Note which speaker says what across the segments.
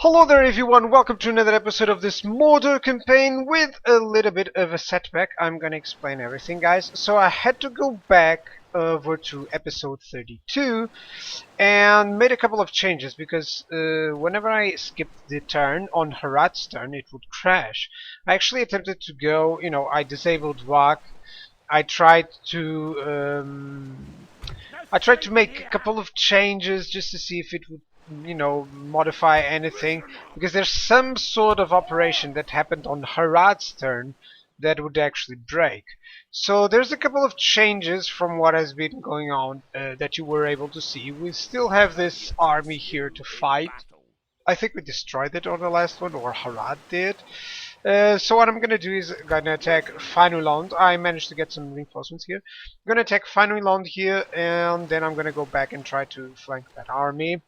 Speaker 1: Hello there everyone, welcome to another episode of this Mordor campaign with a little bit of a setback. I'm gonna explain everything, guys. So I had to go back over to episode 32 and made a couple of changes because whenever I skipped the turn on Herat's turn it would crash. I actually attempted to go, I disabled walk. I tried to make a couple of changes just to see if it would modify anything, because there's some sort of operation that happened on Herat's turn that would actually break. So there's a couple of changes from what has been going on that you were able to see. We still have this army here to fight. I think we destroyed it on the last one, or Herat did. So what I'm gonna do is gonna attack Finuland. I managed to get some reinforcements here. I'm gonna attack Finuland here, and then I'm gonna go back and try to flank that army.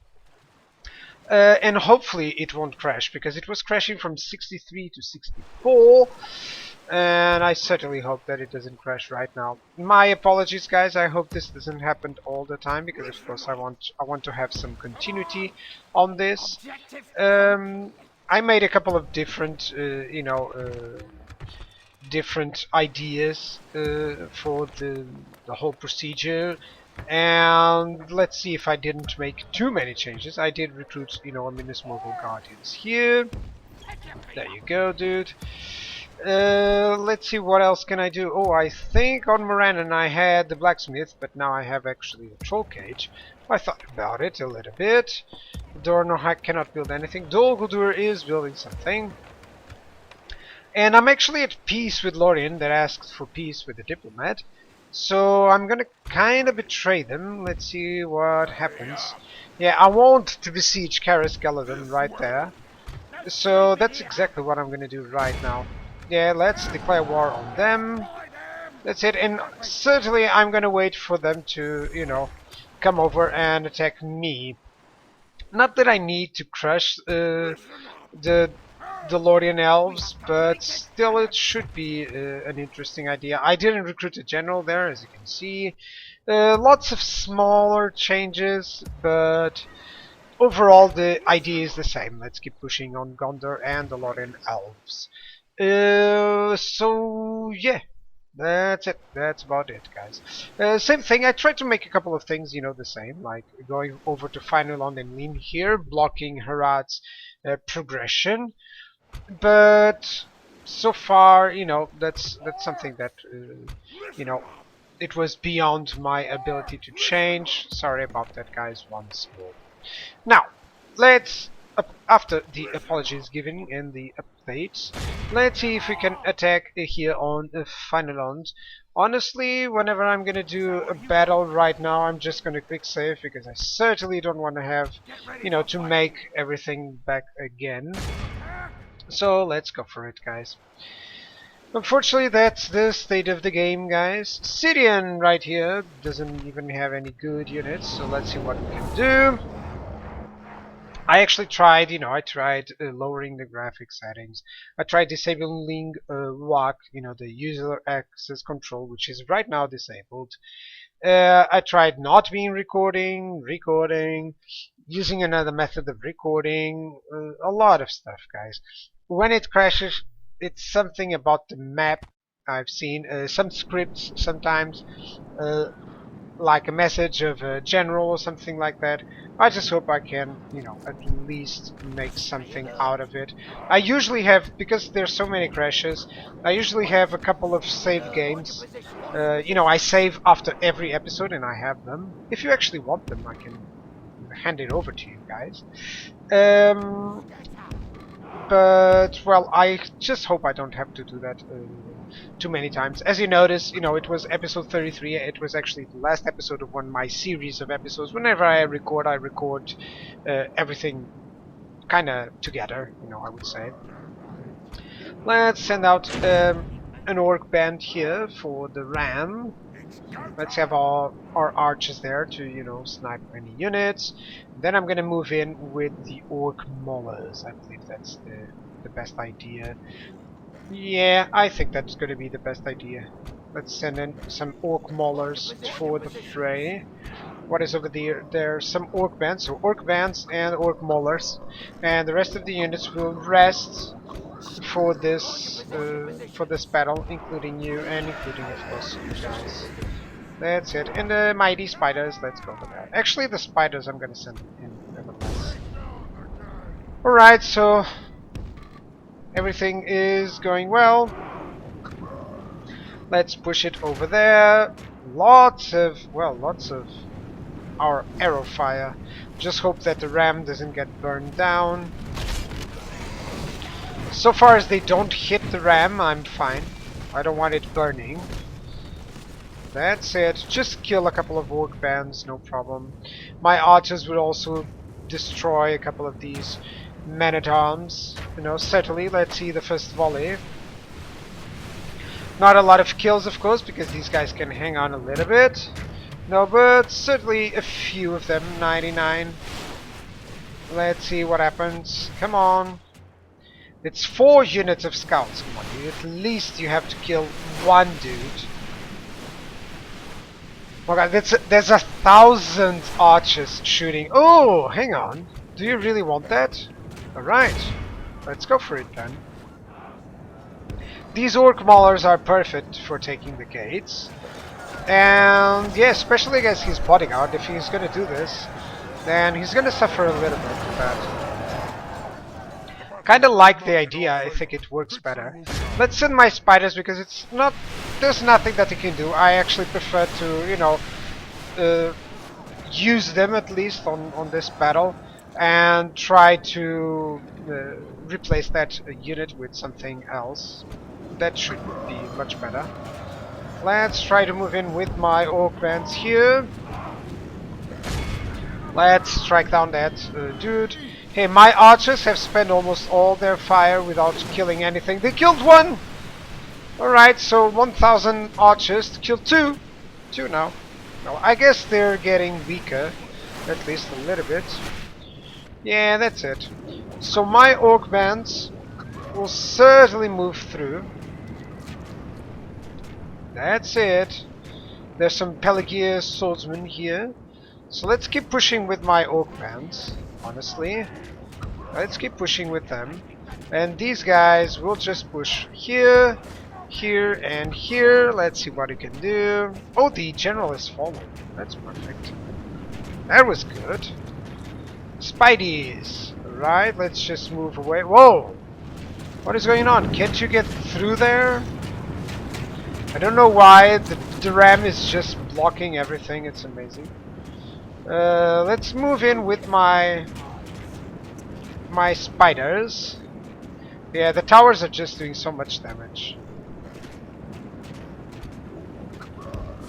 Speaker 1: And hopefully it won't crash, because it was crashing from 63 to 64. And I certainly hope that it doesn't crash right now. My apologies, guys. I hope this doesn't happen all the time, because of course I want to have some continuity on this. I made a couple of different, different ideas for the whole procedure, and let's see if I didn't make too many changes. I did recruit, a Minas Mobile Guardians here. There you go, dude. Let's see, what else can I do? Oh, I think on Morannon I had the blacksmith, but now I have actually a troll cage. I thought about it a little bit. Dornohak cannot build anything. Dol Guldur is building something. And I'm actually at peace with Lorien, that asked for peace with the diplomat. So I'm gonna kinda betray them. Let's see what happens. Yeah, I want to besiege Karis Galadon right there. So that's exactly what I'm gonna do right now. Yeah, let's declare war on them. That's it, and certainly I'm gonna wait for them to, come over and attack me. Not that I need to crush the Lorien elves, but still it should be an interesting idea. I didn't recruit a general there, as you can see. Lots of smaller changes, but overall the idea is the same. Let's keep pushing on Gondor and the Lorien elves. So yeah, that's it. That's about it, guys. Same thing. I tried to make a couple of things, the same, like going over to Finuland and Lean here, blocking Herat's progression. But so far, that's something that it was beyond my ability to change. Sorry about that, guys, once more. Now, let's, after the apologies given and the updates, let's see if we can attack here on Finuland. Honestly, whenever I'm gonna do a battle right now, I'm just gonna click save, because I certainly don't want to have, to make everything back again. So let's go for it, guys. Unfortunately, that's the state of the game, guys. Sidian right here doesn't even have any good units, so let's see what we can do. I actually tried, I tried lowering the graphics settings. I tried disabling WAC, the user access control, which is right now disabled. I tried not being recording, using another method of recording, a lot of stuff, guys. When it crashes, it's something about the map. I've seen some scripts sometimes, like a message of a general or something like that. I just hope I can, at least make something out of it. I usually have, because there's so many crashes, I usually have a couple of save games. I save after every episode, and I have them. If you actually want them, I can hand it over to you guys. But, well, I just hope I don't have to do that too many times. As you notice, it was episode 33. It was actually the last episode of one of my series of episodes. Whenever I record everything kind of together, I would say. Let's send out an orc band here for the ram. Let's have our archers there to, snipe any units. Then I'm gonna move in with the orc maulers. I believe that's the best idea. Yeah, I think that's gonna be the best idea. Let's send in some orc maulers for the fray. What is over there? There's some orc bands, so orc bands and orc maulers, and the rest of the units will rest for this battle, including you and including, of course, you guys. That's it. And the mighty spiders, let's go for that. Actually, the spiders I'm gonna send in nevertheless. Alright, so everything is going well. Let's push it over there. Lots of our arrow fire. Just hope that the ram doesn't get burned down. So far as they don't hit the ram, I'm fine. I don't want it burning. That's it. Just kill a couple of orc bands, no problem. My archers will also destroy a couple of these men-at-arms. You know, certainly. Let's see the first volley. Not a lot of kills, of course, because these guys can hang on a little bit. No, but certainly a few of them. 99. Let's see what happens. Come on. It's 4 units of scouts. Come on, dude. At least you have to kill one dude. Oh god, there's 1,000 archers shooting. Oh, hang on. Do you really want that? Alright. Let's go for it then. These orc maulers are perfect for taking the gates. And yeah, especially against his bodyguard. If he's gonna do this, then he's gonna suffer a little bit with that. Kinda like the idea, I think it works better. Let's send my spiders because it's not... there's nothing that they can do. I actually prefer to, you know, use them at least on this battle and try to replace that unit with something else. That should be much better. Let's try to move in with my orc bands here. Let's strike down that dude. Hey, my archers have spent almost all their fire without killing anything. They killed one! Alright, so 1,000 archers to kill 2. 2 now. Well, I guess they're getting weaker. At least a little bit. Yeah, that's it. So my orc bands will certainly move through. That's it. There's some Pelagius swordsmen here. So let's keep pushing with my orc bands, honestly. Let's keep pushing with them. And these guys will just push here, here, and here. Let's see what he can do. Oh, the general is fallen. That's perfect. That was good. Spideys. Right, let's just move away. Whoa! What is going on? Can't you get through there? I don't know why. The ram is just blocking everything. It's amazing. Let's move in with my spiders. Yeah, the towers are just doing so much damage.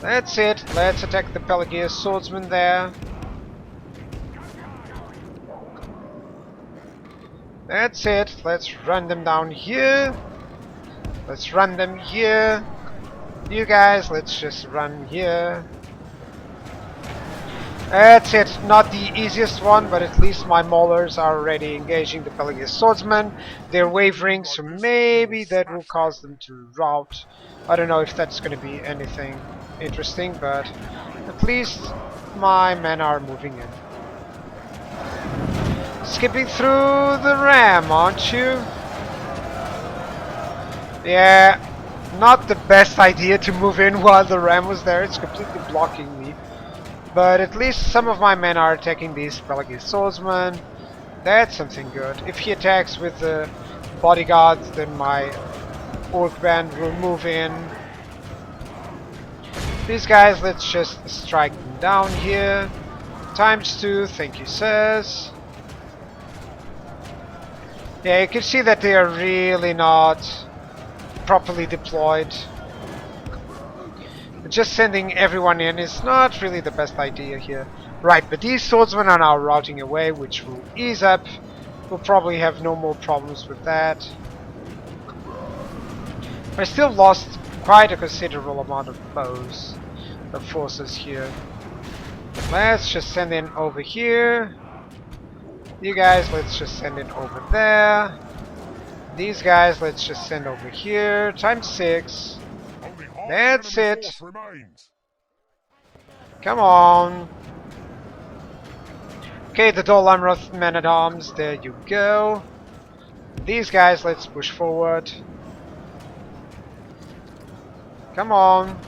Speaker 1: That's it. Let's attack the Pelagius swordsman there. That's it. Let's run them down here. Let's run them here. You guys, let's just run here. That's it. Not the easiest one, but at least my maulers are already engaging the Pelagius swordsman. They're wavering, so maybe that will cause them to rout. I don't know if that's going to be anything interesting, but at least my men are moving in. Skipping through the ram, aren't you? Yeah, not the best idea to move in while the ram was there. It's completely blocking me. But at least some of my men are attacking these Pelagius swordsmen. That's something good. If he attacks with the bodyguards, then my orc band will move in. These guys, let's just strike them down here. ×2, thank you, sirs. Yeah, you can see that they are really not properly deployed. Just sending everyone in is not really the best idea here. Right, but these swordsmen are now routing away, which will ease up. We'll probably have no more problems with that. I still lost quite a considerable amount of foes, of forces here. Let's just send in over here. You guys, let's just send it over there. These guys, let's just send over here. ×6. That's it. Come on. Okay, the Dol-Amroth men-at-arms, there you go. These guys, let's push forward. Come on.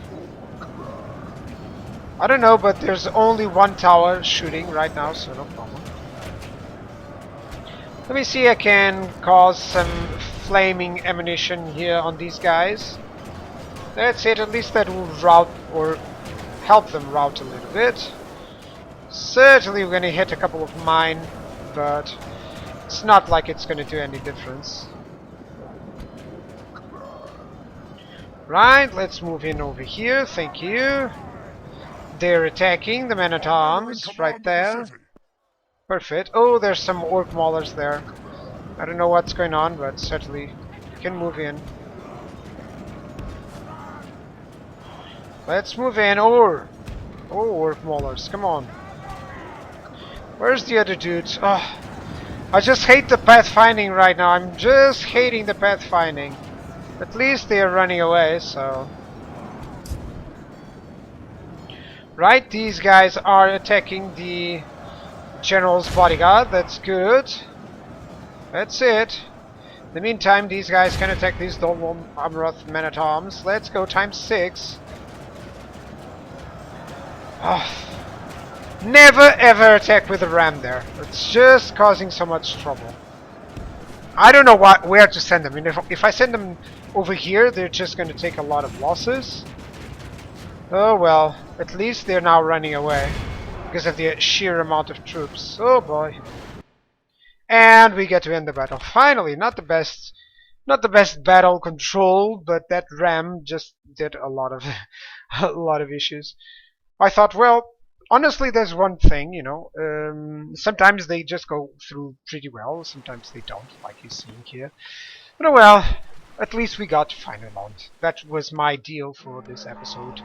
Speaker 1: I don't know, but there's only one tower shooting right now, so no problem. Let me see, I can cause some flaming ammunition here on these guys. That's it, at least that will route or help them route a little bit. Certainly we're gonna hit a couple of mine, but it's not like it's gonna do any difference. Right, let's move in over here, thank you. They're attacking the men-at-arms right there. Perfect. Oh, there's some orc maulers there. I don't know what's going on, but certainly you can move in. Let's move in. Oh, orc maulers, come on. Where's the other dudes? Oh, I just hate the pathfinding right now. I'm just hating the pathfinding. At least they are running away, so... Right, these guys are attacking the general's bodyguard. That's good. That's it. In the meantime, these guys can attack these Dol-Amroth men-at-arms. Let's go, times 6. Oh, never ever attack with a ram there. It's just causing so much trouble. I don't know where to send them. I mean, if I send them over here, they're just going to take a lot of losses. Oh well, at least they're now running away because of the sheer amount of troops. Oh boy. And we get to end the battle. Finally, not the best battle control, but that ram just did a lot of a lot of issues. I thought, well, honestly, there's one thing, you know, sometimes they just go through pretty well, sometimes they don't, like you're seeing here. But oh well, at least we got final land. That was my deal for this episode.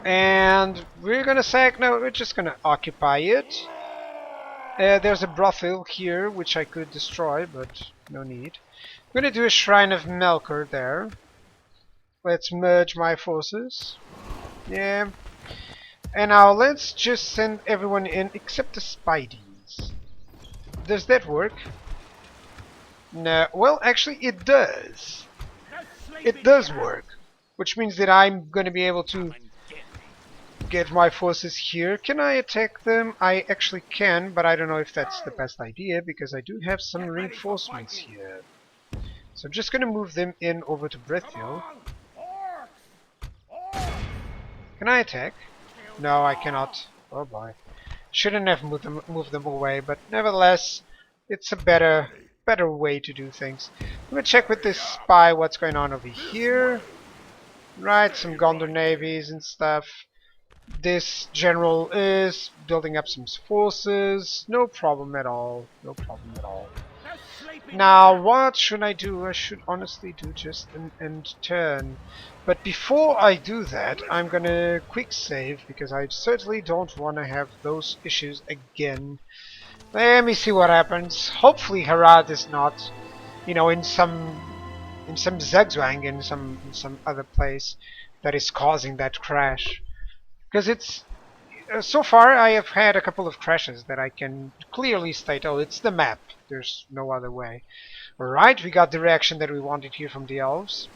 Speaker 1: And we're gonna sack, no, we're just gonna occupy it. There's a brothel here, which I could destroy, but no need. I'm gonna do a Shrine of Melkor there. Let's merge my forces. Yeah. And now let's just send everyone in except the Spideys. Does that work? No. Well, actually it does. It does work. Which means that I'm gonna be able to get my forces here. Can I attack them? I actually can, but I don't know if that's the best idea because I do have some reinforcements here. So I'm just gonna move them in over to Brethil. Can I attack? No, I cannot. Oh boy. Shouldn't have moved them away, but nevertheless, it's a better way to do things. Let me check with this spy what's going on over here. Right, some Gondor navies and stuff. This general is building up some forces. No problem at all. No problem at all. Now, what should I do? I should honestly do just an end turn. But before I do that, I'm gonna quick save because I certainly don't want to have those issues again. Let me see what happens. Hopefully Harad is not, you know, in some zigzag in some other place that is causing that crash. Because it's so far I have had a couple of crashes that I can clearly state, oh, it's the map. There's no other way. Alright, we got the reaction that we wanted here from the elves.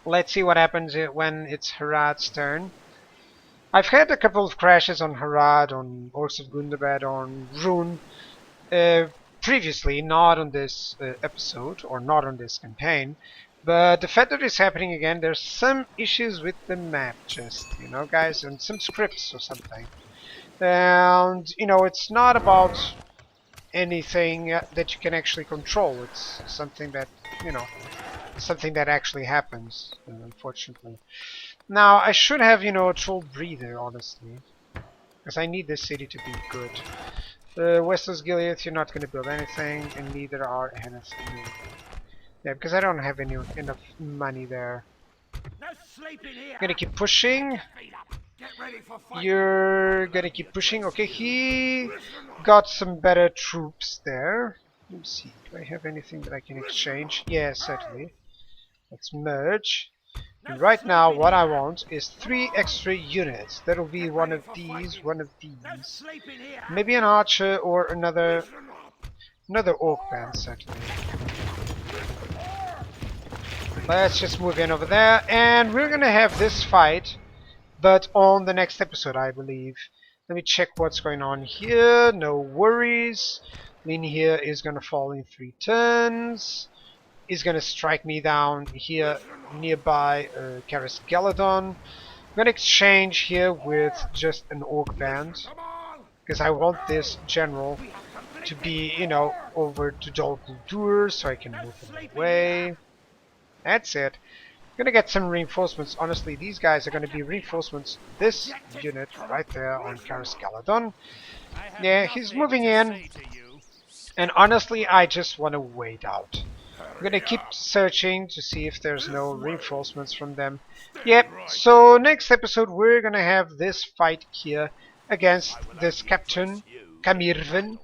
Speaker 1: Let's see what happens when it's Harad's turn. I've had a couple of crashes on Harad, on Orcs of Gundabad, on Rune. Previously, not on this episode, or not on this campaign. But the fact that it's happening again, there's some issues with the map, just, you know, guys, and some scripts or something. And, you know, it's not about anything that you can actually control. It's something that, you know, something that actually happens, unfortunately. Now, I should have, you know, a troll breather, honestly. Because I need this city to be good. Westeros Gilead, you're not going to build anything, and neither are Henneth. Yeah, because I don't have enough money there. I'm gonna keep pushing. You're gonna keep pushing. Okay, he got some better troops there. Let me see. Do I have anything that I can exchange? Yeah, certainly. Let's merge. And right now, what I want is 3 extra units. That'll be one of these, maybe an archer or another orc band, certainly. Let's just move in over there, and we're gonna have this fight, but on the next episode, I believe. Let me check what's going on here. No worries. Lin here is gonna fall in 3 turns. Is gonna strike me down here nearby Karis Galadon. I'm gonna exchange here with just an orc band, because I want this general to be, you know, over to Dol Guldur so I can move him away. That's it. Gonna get some reinforcements. Honestly, these guys are gonna be reinforcements. This unit right there on Karis Galadon. Yeah, he's moving in. And honestly, I just want to wait out. I'm gonna keep searching to see if there's no reinforcements from them. Yep, so next episode we're gonna have this fight here against this Captain Kamirven.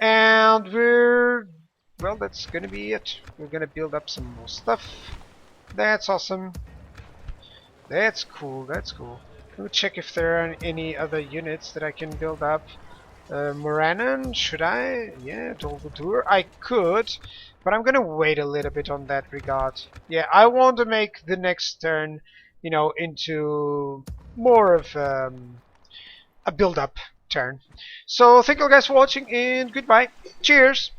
Speaker 1: And well, that's gonna be it. We're gonna build up some more stuff. That's awesome. That's cool, that's cool. Let me check if there are any other units that I can build up. Moranon, should I? Yeah, Dol Guldur. I could, but I'm gonna wait a little bit on that regard. Yeah, I want to make the next turn, you know, into more of a build-up turn. So thank you guys for watching, and goodbye. Cheers!